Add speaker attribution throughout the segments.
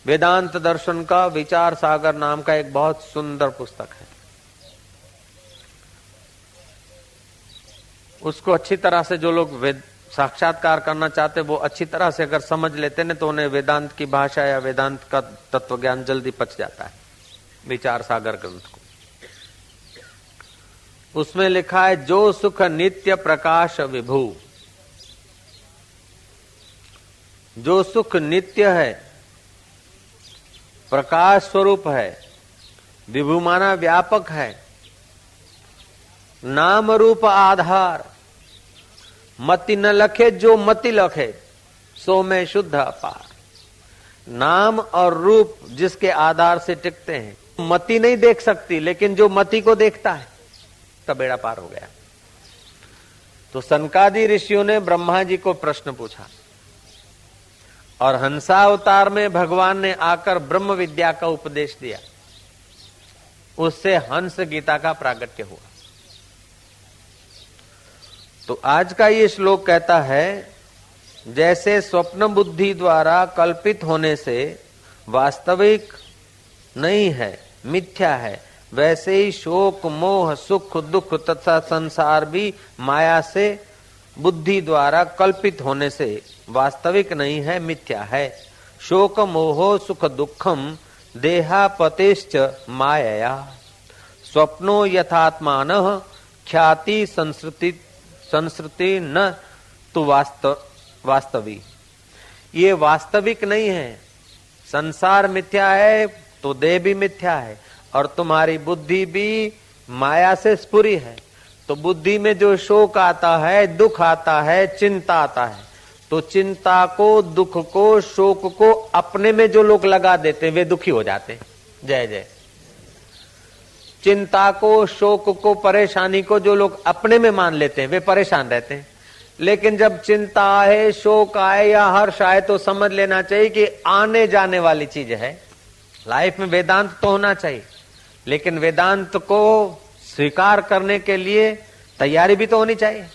Speaker 1: वेदांत दर्शन का विचार सागर नाम का एक बहुत सुंदर पुस्तक है। उसको अच्छी तरह से जो लोग साक्षात्कार करना चाहते वो अच्छी तरह से अगर समझ लेते न तो उन्हें वेदांत की भाषा या वेदांत का तत्व ज्ञान जल्दी पच जाता है। विचार सागर ग्रंथ को उसमें लिखा है, जो सुख नित्य प्रकाश विभू, जो सुख नित्य है, प्रकाश स्वरूप है, विभू माना व्यापक है, नाम रूप आधार, मति न लखे जो मति लखे, सो में शुद्ध अपार। नाम और रूप जिसके आधार से टिकते हैं, मति नहीं देख सकती, लेकिन जो मति को देखता है का बेड़ा पार हो गया। तो सनकादि ऋषियों ने ब्रह्मा जी को प्रश्न पूछा और हंसावतार में भगवान ने आकर ब्रह्म विद्या का उपदेश दिया। उससे हंस गीता का प्रागट्य हुआ। तो आज का ये श्लोक कहता है, जैसे स्वप्न बुद्धि द्वारा कल्पित होने से वास्तविक नहीं है, मिथ्या है, वैसे ही शोक मोह सुख दुख तथा संसार भी माया से बुद्धि द्वारा कल्पित होने से वास्तविक नहीं है, मिथ्या है। शोक मोहो सुख दुखम देहापतेश्च मायया, स्वप्नो यथात्मानः ख्याति संस्कृति न तो वास्तविक। ये वास्तविक नहीं है। संसार मिथ्या है तो देह भी मिथ्या है और तुम्हारी बुद्धि भी माया से स्फुरी है। तो बुद्धि में जो शोक आता है, दुख आता है, चिंता आता है, तो चिंता को, दुख को, शोक को अपने में जो लोग लगा देते हैं वे दुखी हो जाते हैं। जय जय। चिंता को, शोक को, परेशानी को जो लोग अपने में मान लेते हैं वे परेशान रहते हैं। लेकिन जब चिंता आए, शोक आए या हर्ष आए तो समझ लेना चाहिए कि आने जाने वाली चीज है। लाइफ में वेदांत तो होना चाहिए, लेकिन वेदांत को स्वीकार करने के लिए तैयारी भी तो होनी चाहिए।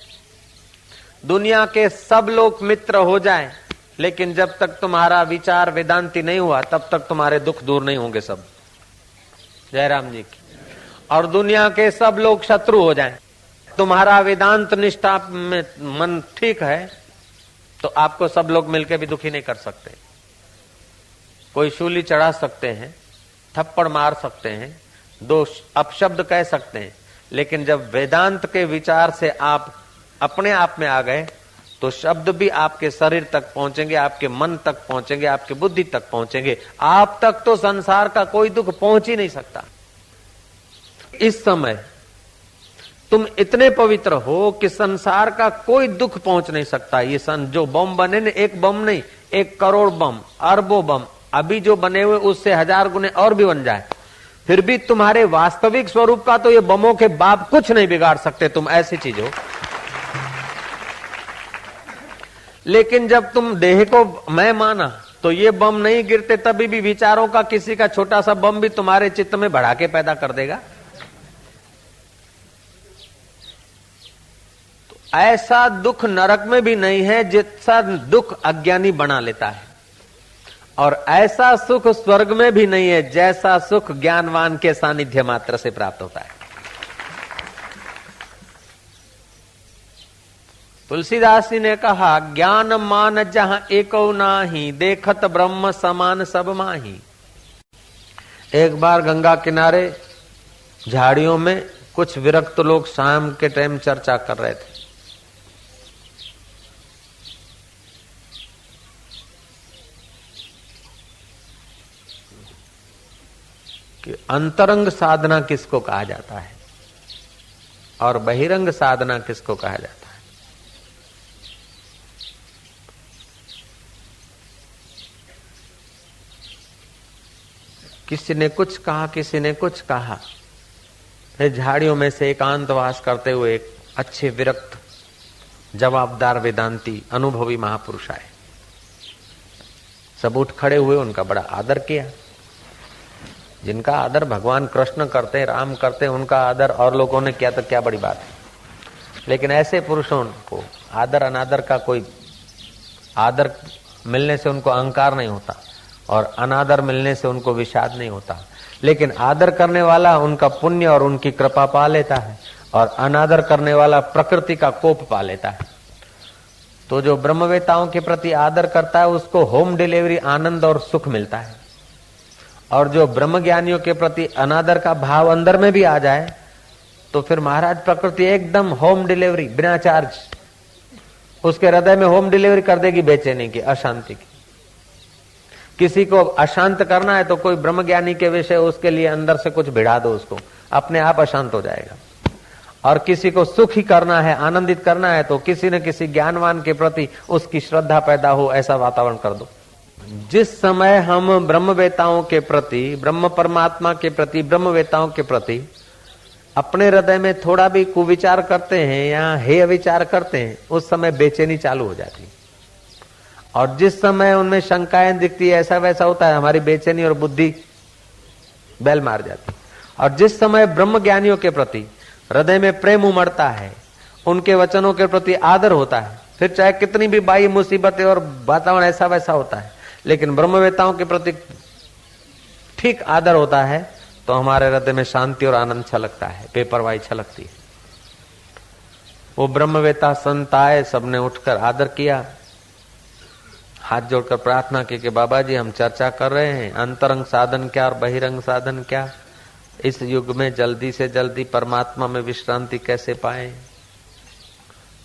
Speaker 1: दुनिया के सब लोग मित्र हो जाएं, लेकिन जब तक तुम्हारा विचार वेदांती नहीं हुआ तब तक तुम्हारे दुख दूर नहीं होंगे सब। जयराम जी की। और दुनिया के सब लोग शत्रु हो जाएं, तुम्हारा वेदांत निष्ठा में मन ठीक है तो आपको सब लोग मिलकर भी दुखी नहीं कर सकते। कोई शूली चढ़ा सकते हैं, थप्पड़ मार सकते हैं, दो अपशब्द कह सकते हैं, लेकिन जब वेदांत के विचार से आप अपने आप में आ गए तो शब्द भी आपके शरीर तक पहुंचेंगे, आपके मन तक पहुंचेंगे, आपकी बुद्धि तक पहुंचेंगे। आप तक तो संसार का कोई दुख पहुंच ही नहीं सकता। इस समय तुम इतने पवित्र हो कि संसार का कोई दुख पहुंच नहीं सकता। ये जो बम बने ने, एक बम नहीं, 1 करोड़ बम, अरबों बम अभी जो बने हुए उससे 1000 गुने और भी बन जाए, फिर भी तुम्हारे वास्तविक स्वरूप का तो ये बमों के बाप कुछ नहीं बिगाड़ सकते। तुम ऐसी चीज हो। लेकिन जब तुम देह को मैं माना तो ये बम नहीं गिरते, तभी भी विचारों का किसी का छोटा सा बम भी तुम्हारे चित्त में भड़ाके पैदा कर देगा। तो ऐसा दुख नरक में भी नहीं है जितना दुख अज्ञानी बना लेता है, और ऐसा सुख स्वर्ग में भी नहीं है जैसा सुख ज्ञानवान के सानिध्य मात्र से प्राप्त होता है। तुलसीदास जी ने कहा, ज्ञान मान जहां एको नाही, देखत ब्रह्म समान सब माही। एक बार गंगा किनारे झाड़ियों में कुछ विरक्त लोग शाम के टाइम चर्चा कर रहे थे। कि अंतरंग साधना किसको कहा जाता है और बहिरंग साधना किसको कहा जाता है। किसी ने कुछ कहा, किसी ने कुछ कहा। फिर झाड़ियों में से एकांतवास करते हुए एक अच्छे विरक्त जवाबदार वेदांती अनुभवी महापुरुष आए। सब उठ खड़े हुए, उनका बड़ा आदर किया। जिनका आदर भगवान कृष्ण करते, राम करते, उनका आदर और लोगों ने किया तो क्या बड़ी बात है। लेकिन ऐसे पुरुषों को आदर अनादर का कोई आदर मिलने से उनको अहंकार नहीं होता। और अनादर मिलने से उनको विषाद नहीं होता। लेकिन आदर करने वाला उनका पुण्य और उनकी कृपा पा लेता है, और अनादर करने वाला प्रकृति का कोप पा लेता है। तो जो ब्रह्मवेताओं के प्रति आदर करता है उसको होम डिलीवरी आनंद और सुख मिलता है, और जो ब्रह्मज्ञानियों के प्रति अनादर का भाव अंदर में भी आ जाए तो फिर महाराज प्रकृति एकदम होम डिलीवरी बिना चार्ज उसके हृदय में होम डिलीवरी कर देगी बेचैनी की, अशांति की। किसी को अशांत करना है तो कोई ब्रह्मज्ञानी के विषय उसके लिए अंदर से कुछ भिड़ा दो, उसको अपने आप अशांत हो जाएगा। और किसी को सुखी करना है, आनंदित करना है, तो किसी न किसी ज्ञानवान के प्रति उसकी श्रद्धा पैदा हो ऐसा वातावरण कर दो। जिस समय हम ब्रह्मवेताओं के प्रति, ब्रह्म परमात्मा के प्रति, ब्रह्मवेताओं के प्रति अपने हृदय में थोड़ा भी कुविचार करते हैं या हेय विचार करते हैं, उस समय बेचैनी चालू हो जाती है। और जिस समय उनमें शंकाएं दिखती है, ऐसा वैसा होता है, हमारी बेचैनी और बुद्धि बैल मार जाती है। और जिस समय ब्रह्म ज्ञानियों के प्रति हृदय में प्रेम उमड़ता है, उनके वचनों के प्रति आदर होता है, फिर चाहे कितनी भी बाई मुसीबतें और वातावरण ऐसा वैसा होता है, लेकिन ब्रह्मवेताओं के प्रति ठीक आदर होता है, तो हमारे हृदय में शांति और आनंद छलकता है, बेपरवाही छलकती है। वो ब्रह्मवेता संत आए, सबने उठकर आदर किया, हाथ जोड़कर प्रार्थना की कि बाबा जी हम चर्चा कर रहे हैं अंतरंग साधन क्या और बहिरंग साधन क्या, इस युग में जल्दी से जल्दी परमात्मा में विश्रांति कैसे पाए।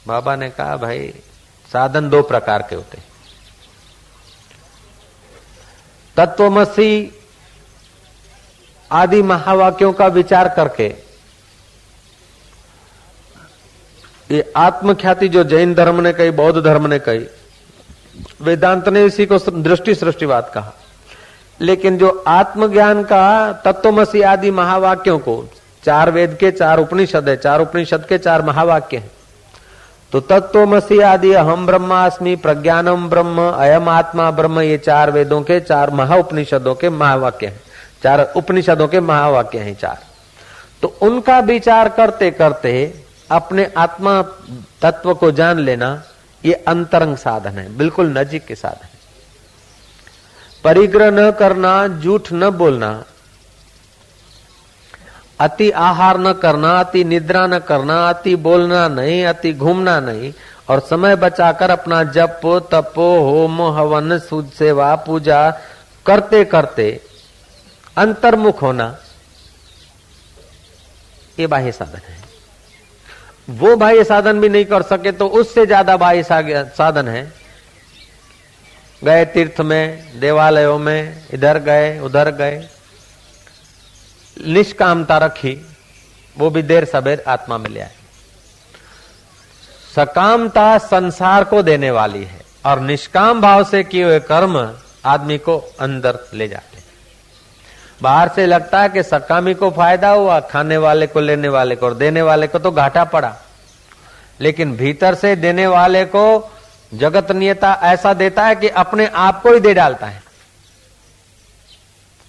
Speaker 1: बाबा ने कहा भाई साधन दो प्रकार के होते, तत्वमसी आदि महावाक्यों का विचार करके, ये आत्मख्याति जो जैन धर्म ने कही, बौद्ध धर्म ने कही, वेदांत ने इसी को दृष्टि सृष्टिवाद कहा। लेकिन जो आत्मज्ञान का तत्वमसी आदि महावाक्यों को, चार वेद के चार उपनिषद है, चार उपनिषद के चार महावाक्य हैं, तो तत्वमसी आदि अहम ब्रह्मास्मि, प्रज्ञानम ब्रह्म, अयम आत्मा ब्रह्म, ये चार वेदों के चार महाउपनिषदों के महावाक्य हैं, चार उपनिषदों के महावाक्य हैं चार। तो उनका विचार करते करते अपने आत्मा तत्व को जान लेना, ये अंतरंग साधन है, बिल्कुल नजीक के साधन है। परिग्रह न करना, झूठ न बोलना, अति आहार न करना, अति निद्रा न करना, अति बोलना नहीं, अति घूमना नहीं, और समय बचाकर अपना जप तपो होम हवन सूद सेवा पूजा करते करते अंतर्मुख होना, ये बाह्य साधन है। वो बाह्य साधन भी नहीं कर सके तो उससे ज्यादा बाह्य साधन है। गए तीर्थ में, देवालयों में, इधर गए उधर गए, निष्कामता रखी, वो भी देर सबेर आत्मा में ले आए। सकामता संसार को देने वाली है, और निष्काम भाव से किए हुए कर्म आदमी को अंदर ले जाते हैं। बाहर से लगता है कि सकामी को फायदा हुआ, खाने वाले को, लेने वाले को, और देने वाले को तो घाटा पड़ा, लेकिन भीतर से देने वाले को जगत नियता ऐसा देता है कि अपने आप को ही दे डालता है।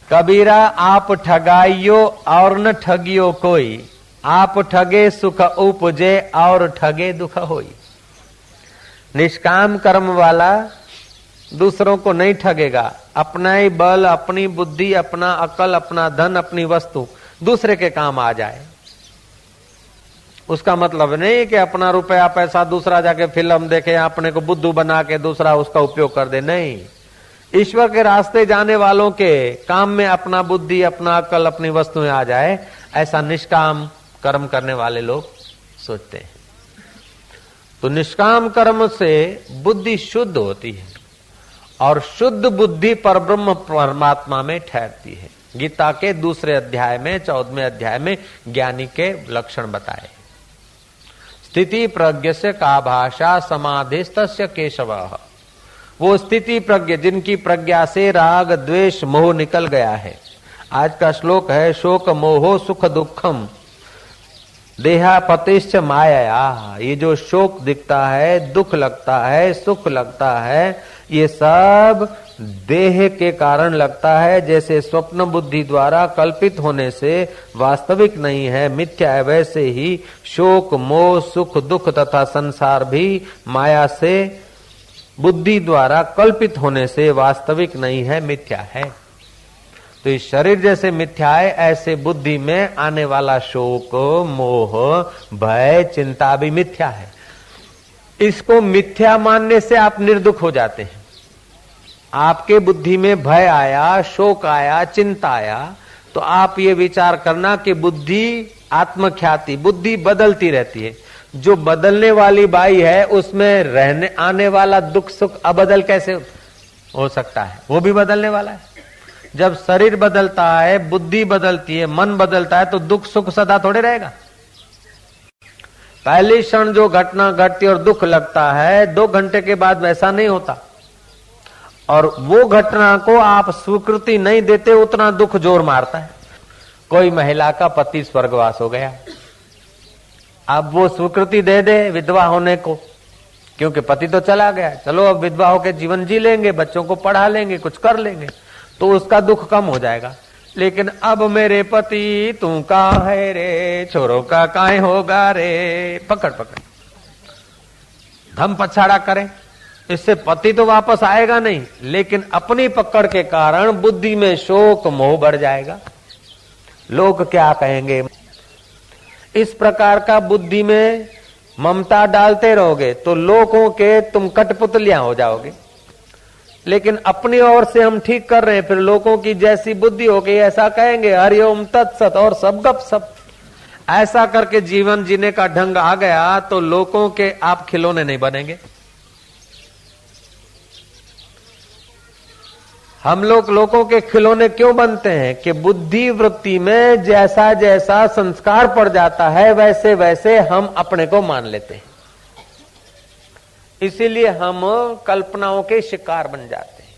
Speaker 1: कबीरा आप ठगाइयो और न ठगियो कोई, आप ठगे सुख उपजे और ठगे दुख होई। निष्काम कर्म वाला दूसरों को नहीं ठगेगा, अपना ही बल, अपनी बुद्धि, अपना अकल, अपना धन, अपनी वस्तु दूसरे के काम आ जाए। उसका मतलब नहीं कि अपना रुपया पैसा दूसरा जाके फिल्म देखे, अपने को बुद्धू बना के दूसरा उसका उपयोग कर दे, नहीं। ईश्वर के रास्ते जाने वालों के काम में अपना बुद्धि, अपना अकल, अपनी वस्तुएं आ जाए, ऐसा निष्काम कर्म करने वाले लोग सोचते हैं। तो निष्काम कर्म से बुद्धि शुद्ध होती है, और शुद्ध बुद्धि परब्रह्म परमात्मा में ठहरती है। गीता के दूसरे अध्याय में, 14वें अध्याय में ज्ञानी के लक्षण बताए। स्थिति प्रज्ञ से का भाषा समाधिस्तस्य केशवः, वो स्थिति प्रज्ञ जिनकी प्रज्ञा से राग द्वेष मोह निकल गया है। आज का श्लोक है, शोक मोहो सुख दुखम देहापतिश्च माया। ये जो शोक दिखता है, दुख लगता है, सुख लगता है, ये सब देह के कारण लगता है। जैसे स्वप्न बुद्धि द्वारा कल्पित होने से वास्तविक नहीं है, मिथ्या है, वैसे ही शोक मोह सुख दुख तथा संसार भी माया से बुद्धि द्वारा कल्पित होने से वास्तविक नहीं है, मिथ्या है। तो इस शरीर जैसे मिथ्या है, ऐसे बुद्धि में आने वाला शोक, मोह, भय, चिंता भी मिथ्या है। इसको मिथ्या मानने से आप निर्दुख हो जाते हैं। आपके बुद्धि में भय आया, शोक आया, चिंता आया, तो आप ये विचार करना कि बुद्धि आत्मख्याति, बुद्धि बदलती रहती है। जो बदलने वाली बाई है उसमें रहने आने वाला दुख सुख अबदल कैसे हो सकता है? वो भी बदलने वाला है। जब शरीर बदलता है, बुद्धि बदलती है, मन बदलता है, तो दुख सुख सदा थोड़े रहेगा। पहली क्षण जो घटना घटती और दुख लगता है, 2 घंटे के बाद वैसा नहीं होता। और वो घटना को आप स्वीकृति नहीं देते, उतना दुख जोर मारता है। कोई महिला का पति स्वर्गवास हो गया, अब वो स्वीकृति दे दे विधवा होने को, क्योंकि पति तो चला गया, चलो अब विधवा होकर जीवन जी लेंगे, बच्चों को पढ़ा लेंगे, कुछ कर लेंगे, तो उसका दुख कम हो जाएगा। लेकिन अब मेरे पति तू का है रे, छोरों का काहे होगा रे, पकड़ पकड़ धम पछाड़ा करें, इससे पति तो वापस आएगा नहीं, लेकिन अपनी पकड़ के कारण बुद्धि में शोक मोह बढ़ जाएगा। लोग क्या कहेंगे, इस प्रकार का बुद्धि में ममता डालते रहोगे तो लोगों के तुम कठपुतलियां हो जाओगे। लेकिन अपनी ओर से हम ठीक कर रहे हैं, फिर लोगों की जैसी बुद्धि हो गई ऐसा कहेंगे, हरिओम तत्सत, और सब गप सब। ऐसा करके जीवन जीने का ढंग आ गया तो लोगों के आप खिलौने नहीं बनेंगे। हम लोग लोगों के खिलौने क्यों बनते हैं कि बुद्धि वृत्ति में जैसा जैसा संस्कार पड़ जाता है वैसे वैसे हम अपने को मान लेते हैं। इसीलिए हम कल्पनाओं के शिकार बन जाते हैं।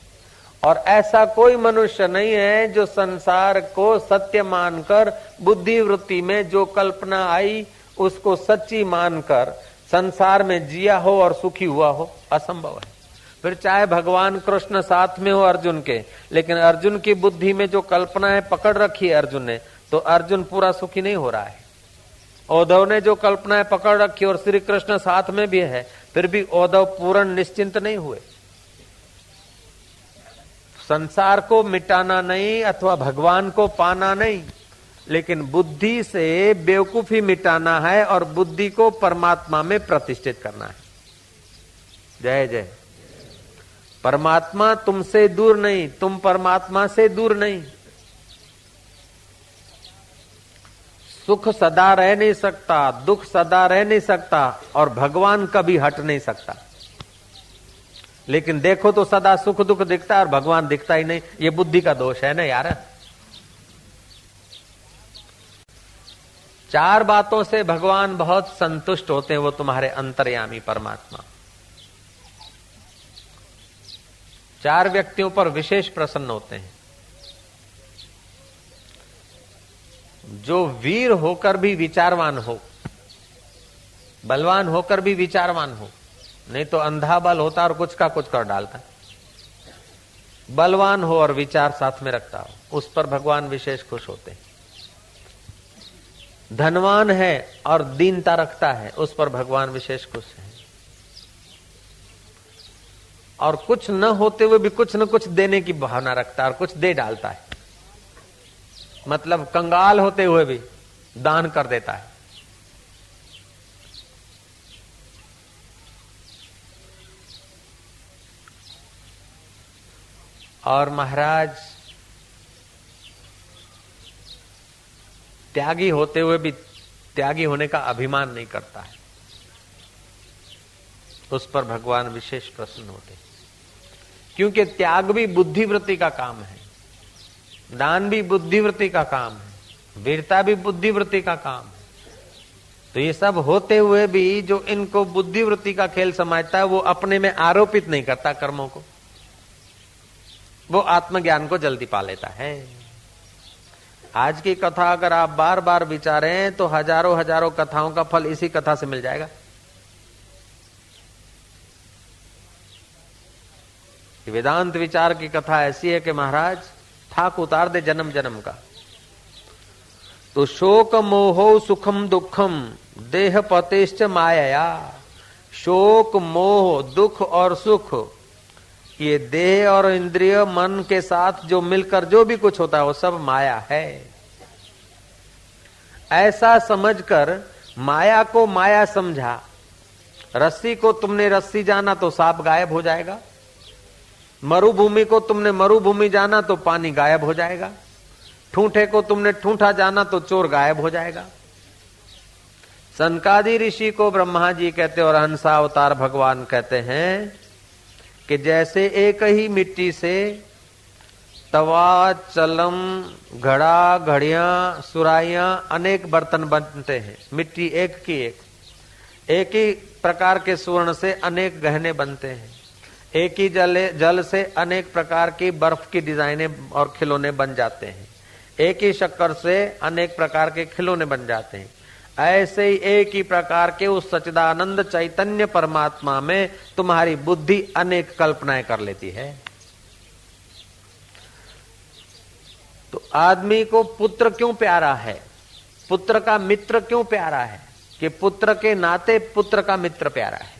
Speaker 1: और ऐसा कोई मनुष्य नहीं है जो संसार को सत्य मानकर, बुद्धि वृत्ति में जो कल्पना आई उसको सच्ची मानकर संसार में जिया हो और सुखी हुआ हो, असंभव है। फिर चाहे भगवान कृष्ण साथ में हो अर्जुन के, लेकिन अर्जुन की बुद्धि में जो कल्पनाएं पकड़ रखी है अर्जुन ने, तो अर्जुन पूरा सुखी नहीं हो रहा है। उद्धव ने जो कल्पनाएं पकड़ रखी और श्री कृष्ण साथ में भी है, फिर भी उद्धव पूर्ण निश्चिंत नहीं हुए। संसार को मिटाना नहीं अथवा भगवान को पाना नहीं, लेकिन बुद्धि से बेवकूफी मिटाना है और बुद्धि को परमात्मा में प्रतिष्ठित करना है। जय जय। परमात्मा तुमसे दूर नहीं, तुम परमात्मा से दूर नहीं। सुख सदा रह नहीं सकता, दुख सदा रह नहीं सकता, और भगवान कभी हट नहीं सकता। लेकिन देखो तो सदा सुख दुख दिखता है और भगवान दिखता ही नहीं। ये बुद्धि का दोष है ना यार। 4 बातों से भगवान बहुत संतुष्ट होते हैं, वो तुम्हारे अंतर्यामी परमात्मा। 4 व्यक्तियों पर विशेष प्रसन्न होते हैं। जो वीर होकर भी विचारवान हो, बलवान होकर भी विचारवान हो, नहीं तो अंधा बल होता और कुछ का कुछ कर डालता। बलवान हो और विचार साथ में रखता हो, उस पर भगवान विशेष खुश होते हैं। धनवान है और दीनता रखता है, उस पर भगवान विशेष खुश है। और कुछ न होते हुए भी कुछ न कुछ देने की भावना रखता है और कुछ दे डालता है। मतलब कंगाल होते हुए भी दान कर देता है। और महाराज त्यागी होते हुए भी त्यागी होने का अभिमान नहीं करता है, उस पर भगवान विशेष प्रसन्न होते हैं। क्योंकि त्याग भी बुद्धिवृत्ति का काम है, दान भी बुद्धिवृत्ति का काम है, वीरता भी बुद्धिवृत्ति का काम है। तो ये सब होते हुए भी जो इनको बुद्धिवृत्ति का खेल समझता है, वो अपने में आरोपित नहीं करता कर्मों को, वो आत्मज्ञान को जल्दी पा लेता है। आज की कथा अगर आप बार बार विचारें तो हजारों हजारों कथाओं का फल इसी कथा से मिल जाएगा। वेदांत विचार की कथा ऐसी है कि महाराज ठाक उतार दे जन्म जन्म का। तो शोक मोहो सुखम दुखम देह पतेश्च माया, शोक, मोह, दुख और सुख, ये देह और इंद्रिय मन के साथ जो मिलकर जो भी कुछ होता है वो सब माया है। ऐसा समझकर माया को माया समझा। रस्सी को तुमने रस्सी जाना तो सांप गायब हो जाएगा, मरुभूमि को तुमने मरुभूमि जाना तो पानी गायब हो जाएगा, ठूंठे को तुमने ठूंठा जाना तो चोर गायब हो जाएगा। सनकादि ऋषि को ब्रह्मा जी कहते और हंसा अवतार भगवान कहते हैं कि जैसे एक ही मिट्टी से तवा, चलम, घड़ा, घड़ियां, सुराइयां, अनेक बर्तन बनते हैं। मिट्टी एक की एक ही प्रकार के स्वर्ण से अनेक गहने बनते हैं। एक ही जल से अनेक प्रकार की बर्फ की डिजाइनें और खिलौने बन जाते हैं। एक ही शक्कर से अनेक प्रकार के खिलौने बन जाते हैं। ऐसे ही एक ही प्रकार के उस सच्चिदानंद चैतन्य परमात्मा में तुम्हारी बुद्धि अनेक कल्पनाएं कर लेती है। तो आदमी को पुत्र क्यों प्यारा है, पुत्र का मित्र क्यों प्यारा है? कि पुत्र के नाते पुत्र का मित्र प्यारा है,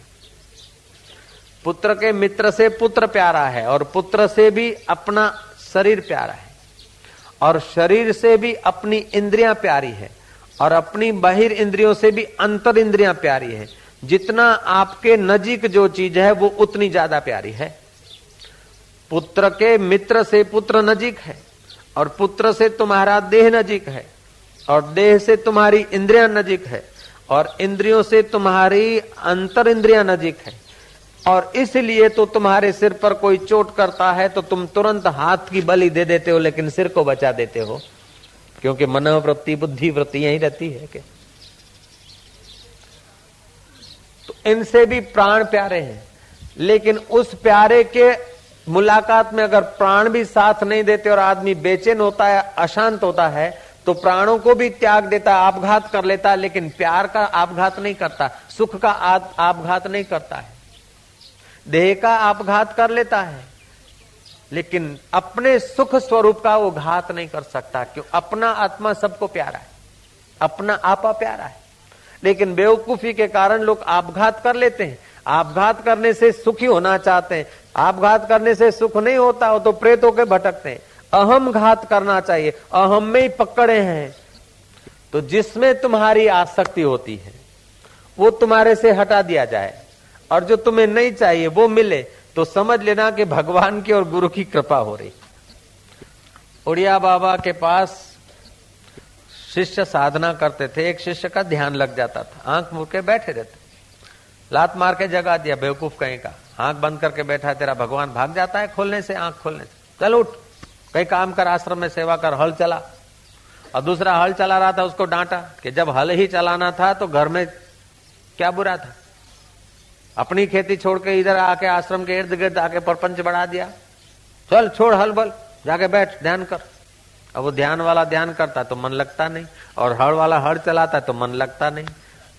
Speaker 1: पुत्र के मित्र से पुत्र प्यारा है, और पुत्र से भी अपना शरीर प्यारा है, और शरीर से भी अपनी इंद्रियां प्यारी है, और अपनी बाहिर इंद्रियों से भी अंतर इंद्रियां प्यारी है। जितना आपके नजीक जो चीज है वो उतनी ज्यादा प्यारी है। पुत्र के मित्र से पुत्र नजीक है, और पुत्र से तुम्हारा देह नजीक है, और देह से तुम्हारी इंद्रियां नजीक है, और इंद्रियों से तुम्हारी अंतर इंद्रियां नजीक है। और इसलिए तो तुम्हारे सिर पर कोई चोट करता है तो तुम तुरंत हाथ की बलि दे देते हो, लेकिन सिर को बचा देते हो, क्योंकि मनोवृत्ति, बुद्धि वृत्ति यही रहती है। कि तो इनसे भी प्राण प्यारे हैं, लेकिन उस प्यारे के मुलाकात में अगर प्राण भी साथ नहीं देते और आदमी बेचैन होता है, अशांत होता है, तो प्राणों को भी त्याग देता, आपघात कर लेता, लेकिन प्यार का आपघात नहीं करता, सुख का आपघात नहीं करता है। देह का आपघात कर लेता है, लेकिन अपने सुख स्वरूप का वो घात नहीं कर सकता। क्यों? अपना आत्मा सबको प्यारा है, अपना आपा प्यारा है। लेकिन बेवकूफी के कारण लोग आपघात कर लेते हैं। आपघात करने से सुखी होना चाहते हैं, आपघात करने से सुख नहीं होता हो तो प्रेत होकर भटकते हैं। अहम घात करना चाहिए, अहम में ही पकड़े हैं। तो जिसमें तुम्हारी आसक्ति होती है वो तुम्हारे से हटा दिया जाए, और जो तुम्हें नहीं चाहिए वो मिले, तो समझ लेना कि भगवान की और गुरु की कृपा हो रही। उड़िया बाबा के पास शिष्य साधना करते थे, एक शिष्य का ध्यान लग जाता था, आंख मूंद के बैठे रहते, लात मार के जगा दिया, बेवकूफ कहीं का, आंख बंद करके बैठा, तेरा भगवान भाग जाता है खोलने से, आंख खोलने से, चल उठ, कई काम कर, आश्रम में सेवा कर, हल चला। और दूसरा हल चला रहा था, उसको डांटा कि जब हल ही चलाना था तो घर में क्या बुरा था, अपनी खेती छोड़ के इधर आके आश्रम के इर्द गिर्द आके परपंच बढ़ा दिया, चल छोड़ हल बल, जाके बैठ ध्यान कर। अब वो ध्यान वाला ध्यान करता तो मन लगता नहीं, और हड़ वाला हड़ चलाता तो मन लगता नहीं।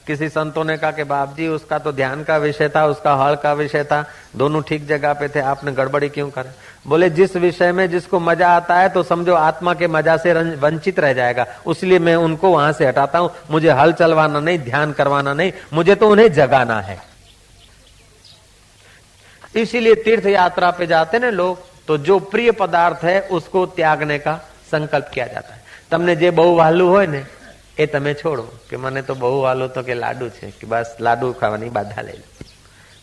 Speaker 1: किसी संतों ने कहा कि बाप जी उसका तो ध्यान का विषय था, उसका हड़ का विषय था, दोनों ठीक जगह पे थे, आपने गड़बड़ी क्यों करे? बोले जिस विषय में जिसको मजा आता है तो समझो आत्मा के मजा से वंचित रह जाएगा, इसलिए मैं उनको वहां से हटाता हूं। मुझे हल चलवाना नहीं, ध्यान करवाना नहीं, मुझे तो उन्हें जगाना है। इसीलिए तीर्थ यात्रा पे जाते ना लोग, तो जो प्रिय पदार्थ है उसको त्यागने का संकल्प किया जाता है। तमने जे बहु वालू होय ने એ તમે છોડો, કે મને તો બહુ વાલો તો કે લાડુ છે, કે બસ લાડુ ખાવાની બાધા લઈ લો,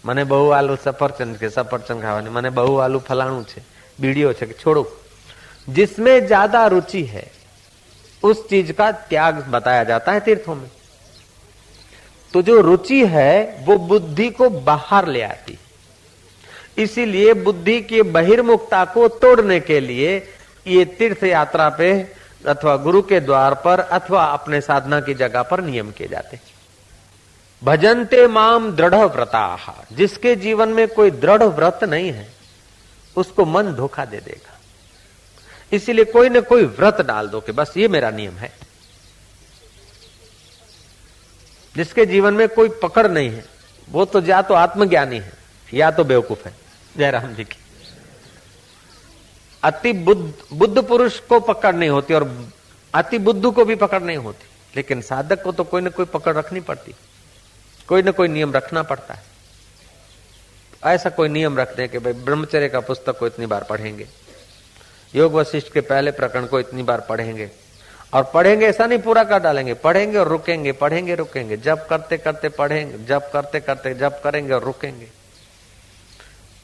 Speaker 1: મને બહુ વાલું સફરચંદ કે સફરચંદ ખાવાની, મને બહુ વાલું ફલાણું છે, બીડીઓ છે, કે छोड़ो। जिसमें ज्यादा रुचि है उस चीज का त्याग बताया जाता है तीर्थों में। तो जो रुचि है वो बुद्धि को बाहर ले आती, इसीलिए बुद्धि की बहिर्मुखता को तोड़ने के लिए ये तीर्थ यात्रा पे अथवा गुरु के द्वार पर अथवा अपने साधना की जगह पर नियम किए जाते। भजन्ते माम दृढ़ व्रताः, जिसके जीवन में कोई दृढ़ व्रत नहीं है उसको मन धोखा दे देगा। इसीलिए कोई न कोई व्रत डाल दो कि बस ये मेरा नियम है। जिसके जीवन में कोई पकड़ नहीं है वो तो या तो आत्मज्ञानी है या तो बेवकूफ है। जयराम जी की अति बुद्ध पुरुष को पकड़ नहीं होती और अति बुद्धू को भी पकड़ नहीं होती, लेकिन साधक को तो कोई न कोई पकड़ रखनी पड़ती, कोई न कोई नियम रखना पड़ता है। ऐसा कोई नियम रखते हैं कि भाई ब्रह्मचर्य का पुस्तक को इतनी बार पढ़ेंगे, योग वशिष्ठ के पहले प्रकरण को इतनी बार पढ़ेंगे, और पढ़ेंगे ऐसा नहीं पूरा कर डालेंगे, पढ़ेंगे और रुकेंगे, पढ़ेंगे रुकेंगे, जब करते करते पढ़ेंगे, जब करते करते जब करेंगे और रुकेंगे।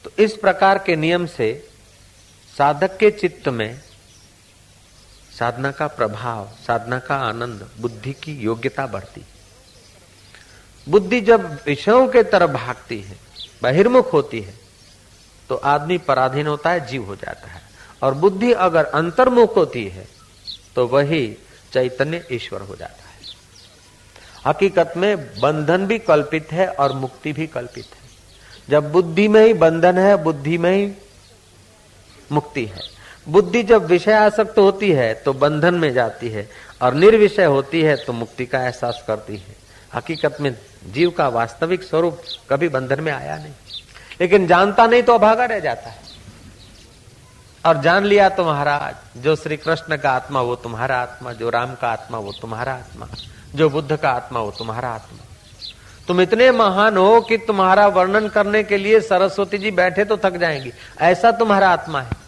Speaker 1: तो इस प्रकार के नियम से साधक के चित्त में साधना का प्रभाव, साधना का आनंद, बुद्धि की योग्यता बढ़ती। बुद्धि जब विषयों के तरफ भागती है, बहिर्मुख होती है, तो आदमी पराधीन होता है, जीव हो जाता है। और बुद्धि अगर अंतर्मुख होती है तो वही चैतन्य ईश्वर हो जाता है। हकीकत में बंधन भी कल्पित है और मुक्ति भी कल्पित है। जब बुद्धि में ही बंधन है, बुद्धि में ही मुक्ति है। बुद्धि जब विषय आसक्त होती है तो बंधन में जाती है, और निर्विषय होती है तो मुक्ति का एहसास करती है। हकीकत में जीव का वास्तविक स्वरूप कभी बंधन में आया नहीं, लेकिन जानता नहीं तो अभागा रह जाता है। और जान लिया तो महाराज, जो श्री कृष्ण का आत्मा वो तुम्हारा आत्मा, जो राम का आत्मा वो तुम्हारा आत्मा, जो बुद्ध का आत्मा वो तुम्हारा आत्मा। तुम इतने महान हो कि तुम्हारा वर्णन करने के लिए सरस्वती जी बैठे तो थक जाएंगी, ऐसा तुम्हारा आत्मा है।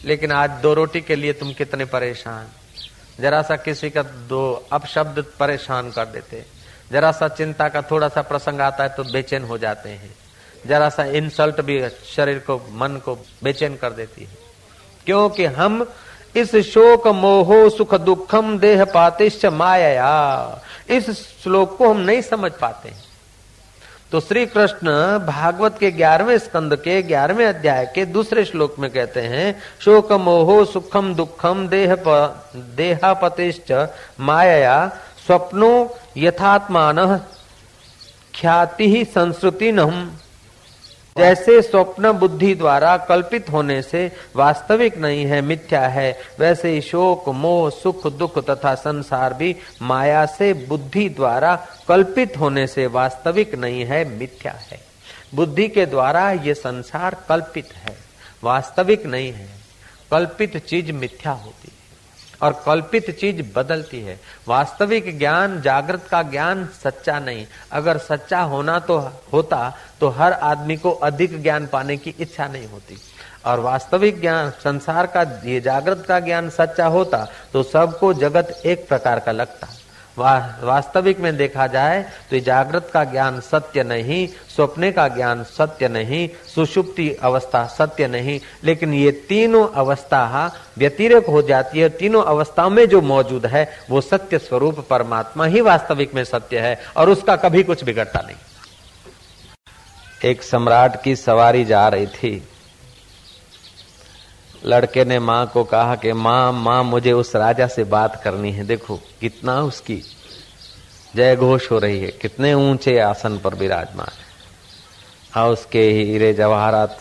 Speaker 1: लेकिन आज 2 रोटी के लिए तुम कितने परेशान, जरा सा किसी का 2 अपशब्द परेशान कर देते, जरा सा चिंता का थोड़ा सा प्रसंग आता है तो बेचैन हो जाते हैं, जरा सा इंसल्ट भी शरीर को, मन को बेचैन कर देती है। क्योंकि हम इस शोक मोहो सुख दुखम देह पातिश्च माया, इस श्लोक को हम नहीं समझ पाते हैं। तो श्री कृष्ण भागवत के 11वें स्कंद के 11वें अध्याय के दूसरे श्लोक में कहते हैं, शोक मोहो सुखम दुखम देहापतिश्च माया स्वप्नो यथात्मान ख्याति ही संस्कृति नहम। जैसे स्वप्न बुद्धि द्वारा कल्पित होने से वास्तविक नहीं है, मिथ्या है, वैसे ही शोक मोह सुख दुख तथा संसार भी माया से बुद्धि द्वारा कल्पित होने से वास्तविक नहीं है, मिथ्या है। बुद्धि के द्वारा ये संसार कल्पित है, वास्तविक नहीं है। कल्पित चीज मिथ्या होती है और कल्पित चीज बदलती है। वास्तविक ज्ञान, जागृत का ज्ञान सच्चा नहीं। अगर सच्चा होता तो हर आदमी को अधिक ज्ञान पाने की इच्छा नहीं होती। और वास्तविक ज्ञान, संसार का ये जागृत का ज्ञान सच्चा होता तो सबको जगत एक प्रकार का लगता। वास्तविक में देखा जाए तो जागृत का ज्ञान सत्य नहीं, स्वप्ने का ज्ञान सत्य नहीं, सुषुप्ति अवस्था सत्य नहीं, लेकिन ये तीनों अवस्था व्यतिरेक हो जाती है। तीनों अवस्थाओं में जो मौजूद है वो सत्य स्वरूप परमात्मा ही वास्तविक में सत्य है और उसका कभी कुछ बिगड़ता नहीं। एक सम्राट की सवारी जा रही थी। लड़के ने माँ को कहा कि माँ मुझे उस राजा से बात करनी है। देखो कितना उसकी जय घोष हो रही है, कितने ऊंचे आसन पर विराजमान है, हाँ उसके हीरे जवाहरात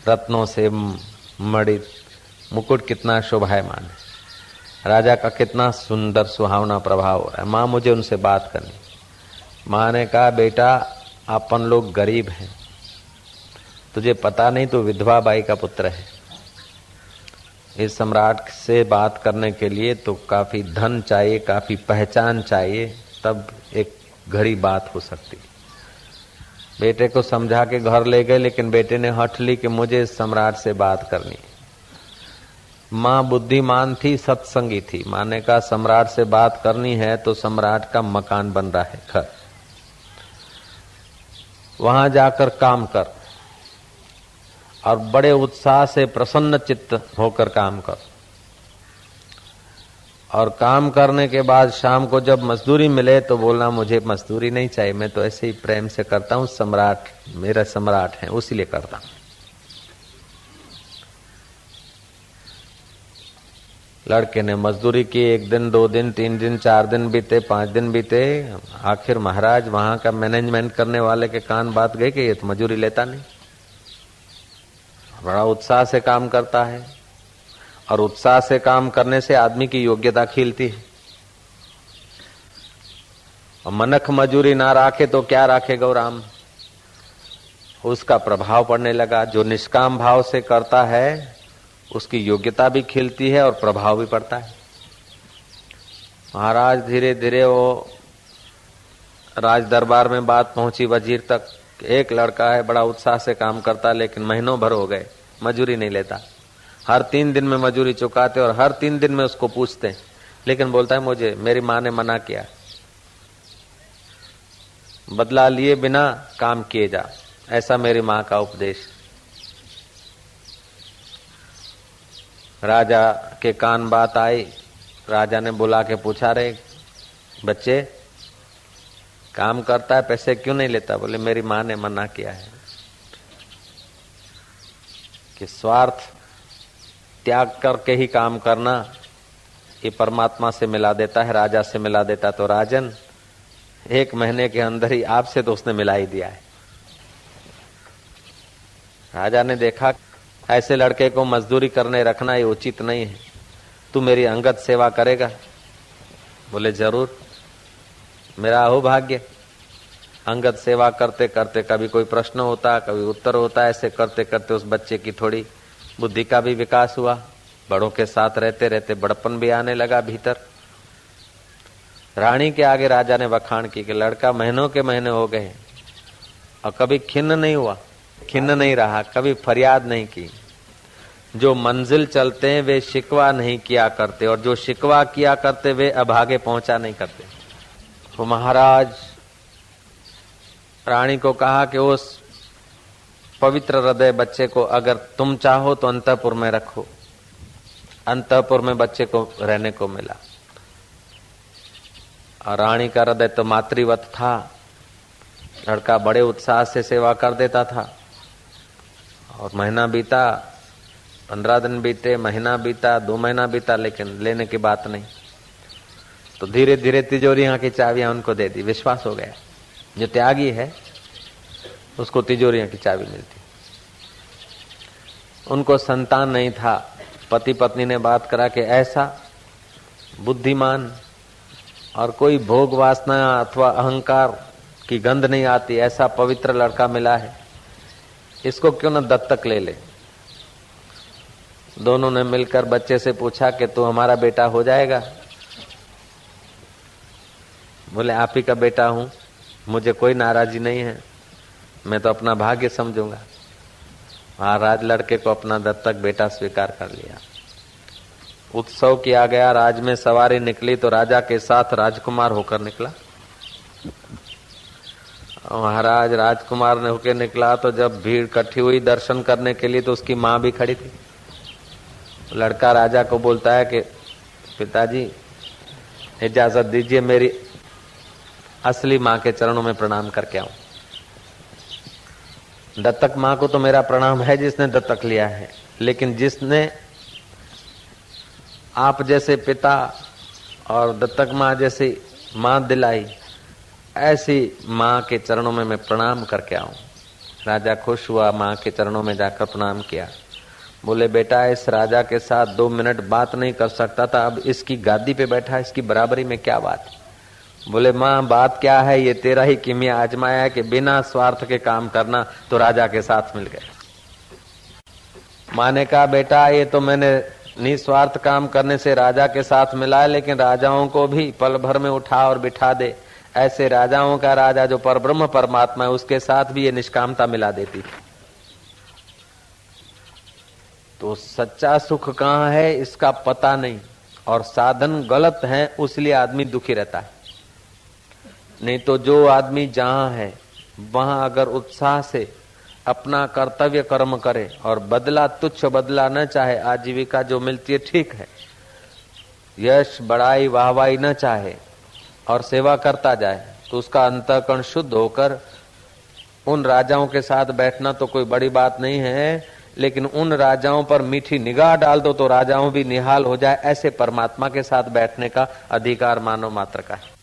Speaker 1: रत्नों से मड़ित मुकुट कितना शोभायमान है, राजा का कितना सुंदर सुहावना प्रभाव हो रहा है। माँ मुझे उनसे बात करनी। माँ ने कहा बेटा अपन लोग गरीब हैं, तुझे पता नहीं तो विधवा बाई का पुत्र है। इस सम्राट से बात करने के लिए तो काफी धन चाहिए, काफी पहचान चाहिए, तब एक घड़ी बात हो सकती। बेटे को समझा के घर ले गए, लेकिन बेटे ने हठ ली कि मुझे इस सम्राट से बात करनी। माँ बुद्धिमान थी, सत्संगी थी। माँ ने कहा सम्राट से बात करनी है तो सम्राट का मकान बन रहा है, घर, वहां जाकर काम कर और बड़े उत्साह से प्रसन्न चित्त होकर काम कर। और काम करने के बाद शाम को जब मजदूरी मिले तो बोलना मुझे मजदूरी नहीं चाहिए, मैं तो ऐसे ही प्रेम से करता हूँ, सम्राट मेरा सम्राट है उसी लिए करता हूँ। लड़के ने मजदूरी की। 1 दिन 2 दिन 3 दिन 4 दिन बीते, 5 दिन बीते। आखिर महाराज वहां का मैनेजमेंट करने वाले के कान बात गई कि ये तो मजदूरी लेता नहीं, बड़ा उत्साह से काम करता है। और उत्साह से काम करने से आदमी की योग्यता खिलती है। और मनख मजूरी ना राखे तो क्या राखे गौराम, उसका प्रभाव पड़ने लगा। जो निष्काम भाव से करता है उसकी योग्यता भी खिलती है और प्रभाव भी पड़ता है। महाराज धीरे धीरे वो राज दरबार में बात पहुंची वजीर तक कि एक लड़का है, बड़ा उत्साह से काम करता, लेकिन महीनों भर हो गए मजूरी नहीं लेता। हर 3 दिन में मजूरी चुकाते और हर 3 दिन में उसको पूछते, लेकिन बोलता है मुझे मेरी माँ ने मना किया, बदला लिए बिना काम किए जा, ऐसा मेरी माँ का उपदेश। राजा के कान बात आई। राजा ने बुला के पूछा, रे बच्चे, काम करता है पैसे क्यों नहीं लेता? बोले मेरी माँ ने मना किया है कि स्वार्थ त्याग करके ही काम करना ये परमात्मा से मिला देता है, राजा से मिला देता। तो राजन 1 महीने के अंदर ही आपसे तो उसने मिला ही दिया है। राजा ने देखा ऐसे लड़के को मजदूरी करने रखना ये उचित नहीं है, तू मेरी अंगत सेवा करेगा? बोले जरूर, मेरा अहोभाग्य। अंगत सेवा करते करते कभी कोई प्रश्न होता, कभी उत्तर होता, ऐसे करते करते उस बच्चे की थोड़ी बुद्धि का भी विकास हुआ। बड़ों के साथ रहते रहते बड़पन भी आने लगा भीतर। रानी के आगे राजा ने बखान की कि लड़का महीनों के महीने हो गए और कभी खिन्न नहीं हुआ, खिन्न नहीं रहा, कभी फरियाद नहीं की। जो मंजिल चलते हैं वे शिकवा नहीं किया करते, और जो शिकवा किया करते वे अभागे पहुंचा नहीं करते। तो महाराज रानी को कहा कि उस पवित्र हृदय बच्चे को अगर तुम चाहो तो अंतःपुर में रखो। अंतःपुर में बच्चे को रहने को मिला। और रानी का हृदय तो मातृवत था। लड़का बड़े उत्साह से सेवा कर देता था। और महीना बीता, 15 दिन बीते, महीना बीता, 2 महीना बीता, लेकिन लेने की बात नहीं। तो धीरे धीरे तिजोरियां की चाबियां उनको दे दी। विश्वास हो गया जो त्यागी है उसको तिजोरियां की चाबी मिलती। उनको संतान नहीं था। पति पत्नी ने बात करा कि ऐसा बुद्धिमान और कोई भोग वासना अथवा अहंकार की गंध नहीं आती, ऐसा पवित्र लड़का मिला है, इसको क्यों न दत्तक ले ले। दोनों ने मिलकर बच्चे से पूछा कि तू हमारा बेटा हो जाएगा? बोले आप ही का बेटा हूं, मुझे कोई नाराजी नहीं है, मैं तो अपना भाग्य समझूंगा। महाराज लड़के को अपना दत्तक बेटा स्वीकार कर लिया। उत्सव किया गया। राज में सवारी निकली तो राजा के साथ राजकुमार होकर निकला। महाराज राजकुमार ने होकर निकला तो जब भीड़ इकट्ठी हुई दर्शन करने के लिए तो उसकी माँ भी खड़ी थी। लड़का राजा को बोलता है कि पिताजी इजाजत दीजिए, मेरी असली माँ के चरणों में प्रणाम करके आऊं। दत्तक माँ को तो मेरा प्रणाम है जिसने दत्तक लिया है, लेकिन जिसने आप जैसे पिता और दत्तक माँ जैसी माँ दिलाई, ऐसी माँ के चरणों में मैं प्रणाम करके आऊं। राजा खुश हुआ, माँ के चरणों में जाकर प्रणाम किया। बोले बेटा इस राजा के साथ 2 मिनट बात नहीं कर सकता था, अब इसकी गादी पे बैठा, इसकी बराबरी में क्या बात? बोले माँ बात क्या है, ये तेरा ही किमिया आजमाया है कि बिना स्वार्थ के काम करना, तो राजा के साथ मिल गए। माँ ने कहा बेटा ये तो मैंने निस्वार्थ काम करने से राजा के साथ मिला है, लेकिन राजाओं को भी पल भर में उठा और बिठा दे, ऐसे राजाओं का राजा जो परब्रह्म परमात्मा है उसके साथ भी ये निष्कामता मिला देती थी। तो सच्चा सुख कहाँ है इसका पता नहीं, और साधन गलत है उसलिए आदमी दुखी रहता है। नहीं तो जो आदमी जहां है वहां अगर उत्साह से अपना कर्तव्य कर्म करे और बदला तुच्छ बदला न चाहे, आजीविका जो मिलती है ठीक है, यश बड़ाई वाहवाही न चाहे और सेवा करता जाए, तो उसका अंतःकरण शुद्ध होकर उन राजाओं के साथ बैठना तो कोई बड़ी बात नहीं है, लेकिन उन राजाओं पर मीठी निगाह डाल दो तो राजाओं भी निहाल हो जाए, ऐसे परमात्मा के साथ बैठने का अधिकार मानव मात्र का है।